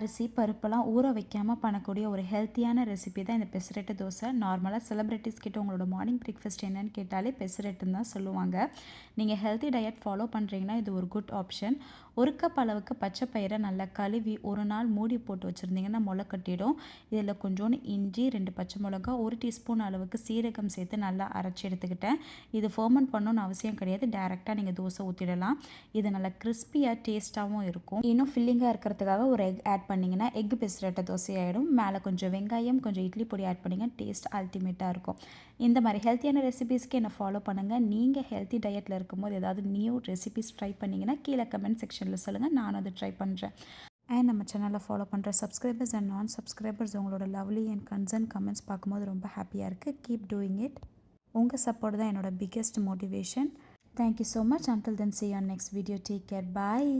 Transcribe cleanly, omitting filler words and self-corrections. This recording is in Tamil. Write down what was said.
அரிசி பருப்பெல்லாம் ஊற வைக்காமல் பண்ணக்கூடிய ஒரு ஹெல்த்தியான ரெசிபி தான் இந்த பெசரெட்டு தோசை. நார்மலாக செலிப்ரிட்டிஸ் கிட்ட உங்களோட மார்னிங் பிரேக்ஃபாஸ்ட் என்னன்னு கேட்டாலே பெசரெட்டுன்னு தான் சொல்லுவாங்க. நீங்கள் ஹெல்த்தி டயட் ஃபாலோ பண்ணுறீங்கன்னா இது ஒரு குட் ஆப்ஷன். 1 கப் அளவுக்கு பச்சை பயிரை நல்லா கழுவி ஒரு நாள் மூடி போட்டு வச்சுருந்தீங்கன்னா முளை கட்டிடும். இதில் கொஞ்சோண்டு இஞ்சி, 2 பச்சை மிளகா, 1 டீஸ்பூன் அளவுக்கு சீரகம் சேர்த்து நல்லா அரைச்சி எடுத்துக்கிட்டேன். இது ஃபர்மெண்ட் பண்ணணும்னு அவசியம் கிடையாது, டேரெக்டாக நீங்கள் தோசை ஊற்றிடலாம். இது நல்லா கிறிஸ்பியாக டேஸ்ட்டாகவும் இருக்கும். இன்னும் ஃபில்லிங்காக இருக்கிறதுக்காக ஒரு எக் ஆட் பண்ணிங்கன்னா எக் பெசரெட்டு தோசை ஆகிடும். மேலே கொஞ்சம் வெங்காயம், கொஞ்சம் இட்லி பொடி ஆட் பண்ணிங்க, டேஸ்ட் அல்டிமேட்டாக இருக்கும். இந்த மாதிரி ஹெல்த்தியான ரெசிபீஸ்க்கு என்னை ஃபாலோ பண்ணுங்கள். நீங்கள் ஹெல்த்தி டயட்டில் இருக்கும்போது ஏதாவது நியூ ரெசிபீஸ் ட்ரை பண்ணிங்கன்னா கீழே கமெண்ட் செக்ஷனில் சொல்லுங்கள், நானும் அதை ட்ரை பண்ணுறேன். அண்ட் நம்ம சேனலில் ஃபாலோ பண்ணுற சப்ஸ்கிரைபர்ஸ் அண்ட் நான் சப்ஸ்கிரைபர்ஸ் உங்களோட லவ்லி அண்ட் கன்சர்ன் கமெண்ட்ஸ் பார்க்கும்போது ரொம்ப ஹாப்பியாக இருக்குது. Keep doing it. உங்கள் சப்போர்ட் தான் என்னோட biggest motivation. Thank you so much. Until then, see you on next video. Take care. Bye.